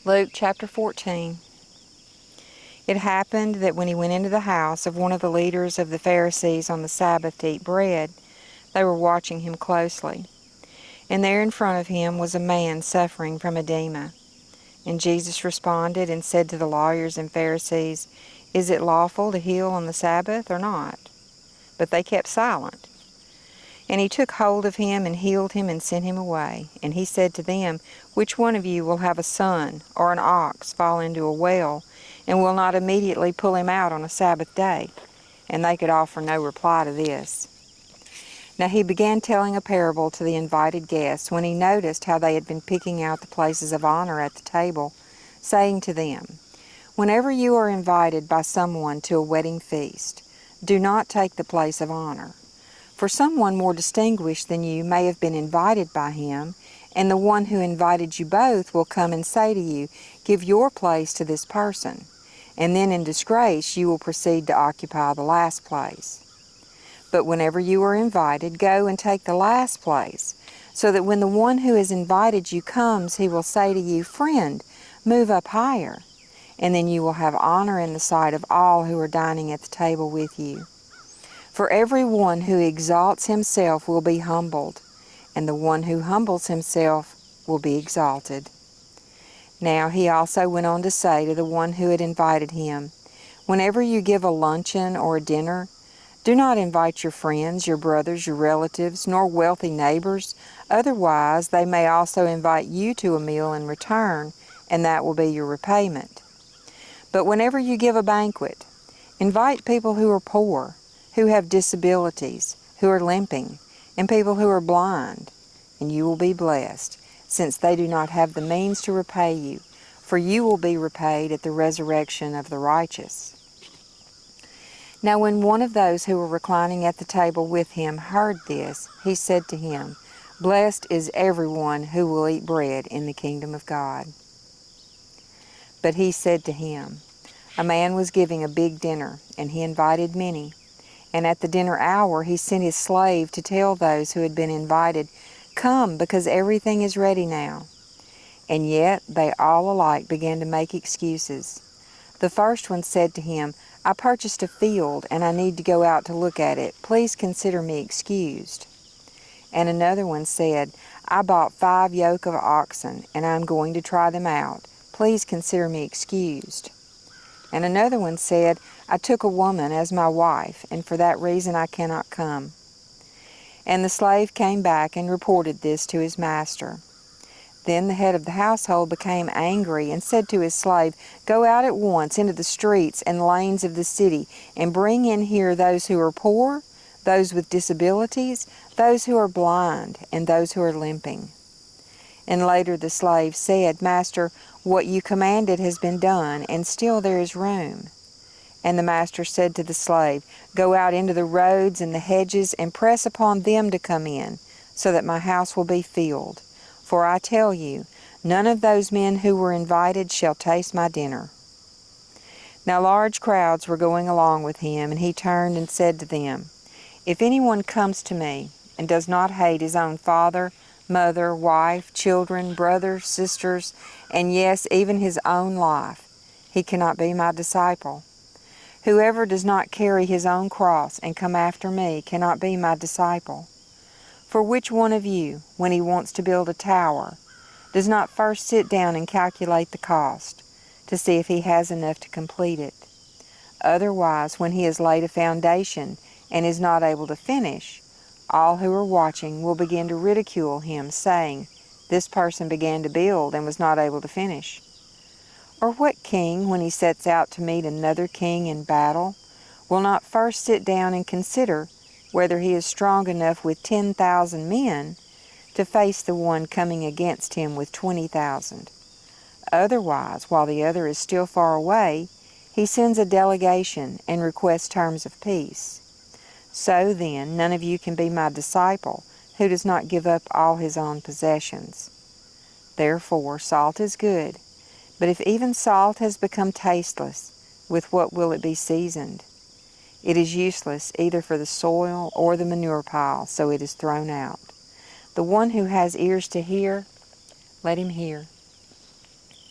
Luke chapter 14. It happened that when he went into the house of one of the leaders of the Pharisees on the Sabbath to eat bread, they were watching him closely. And there in front of him was a man suffering from edema. And Jesus responded and said to the lawyers and Pharisees, "Is it lawful to heal on the Sabbath or not?" But they kept silent. And he took hold of him and healed him and sent him away. And he said to them, "Which one of you will have a son or an ox fall into a well, and will not immediately pull him out on a Sabbath day?" And they could offer no reply to this. Now he began telling a parable to the invited guests when he noticed how they had been picking out the places of honor at the table, saying to them, "Whenever you are invited by someone to a wedding feast, do not take the place of honor. For someone more distinguished than you may have been invited by him, and the one who invited you both will come and say to you, 'Give your place to this person,' and then in disgrace you will proceed to occupy the last place. But whenever you are invited, go and take the last place, so that when the one who has invited you comes, he will say to you, 'Friend, move up higher,' and then you will have honor in the sight of all who are dining at the table with you. For every one who exalts himself will be humbled, and the one who humbles himself will be exalted." Now he also went on to say to the one who had invited him, "Whenever you give a luncheon or a dinner, do not invite your friends, your brothers, your relatives, nor wealthy neighbors. Otherwise they may also invite you to a meal in return, and that will be your repayment. But whenever you give a banquet, invite people who are poor, who have disabilities, who are limping, and people who are blind, and you will be blessed, since they do not have the means to repay you, for you will be repaid at the resurrection of the righteous." Now when one of those who were reclining at the table with him heard this, he said to him, "Blessed is everyone who will eat bread in the kingdom of God." But he said to him, "A man was giving a big dinner, and he invited many. And at the dinner hour he sent his slave to tell those who had been invited, 'Come, because everything is ready now.' And yet they all alike began to make excuses. The first one said to him, 'I purchased a field, and I need to go out to look at it. Please consider me excused.' And another one said, 'I bought 5 yoke of oxen, and I am going to try them out. Please consider me excused.' And another one said, 'I took a woman as my wife, and for that reason I cannot come.' And the slave came back and reported this to his master. Then the head of the household became angry and said to his slave, 'Go out at once into the streets and lanes of the city, and bring in here those who are poor, those with disabilities, those who are blind, and those who are limping.' And later the slave said, 'Master, what you commanded has been done, and still there is room.' And the master said to the slave, 'Go out into the roads and the hedges, and press upon them to come in, so that my house will be filled. For I tell you, none of those men who were invited shall taste my dinner.' Now large crowds were going along with him, and he turned and said to them, 'If anyone comes to me, and does not hate his own father, mother, wife, children, brothers, sisters, and yes, even his own life, he cannot be my disciple. Whoever does not carry his own cross and come after me cannot be my disciple. For which one of you, when he wants to build a tower, does not first sit down and calculate the cost, to see if he has enough to complete it? Otherwise, when he has laid a foundation and is not able to finish, all who are watching will begin to ridicule him, saying, "This person began to build and was not able to finish." Or what king, when he sets out to meet another king in battle, will not first sit down and consider whether he is strong enough with 10,000 men to face the one coming against him with 20,000? Otherwise, while the other is still far away, he sends a delegation and requests terms of peace. So then, none of you can be my disciple who does not give up all his own possessions. Therefore, salt is good, but if even salt has become tasteless, with what will it be seasoned? It is useless either for the soil or the manure pile, so it is thrown out. The one who has ears to hear, let him hear."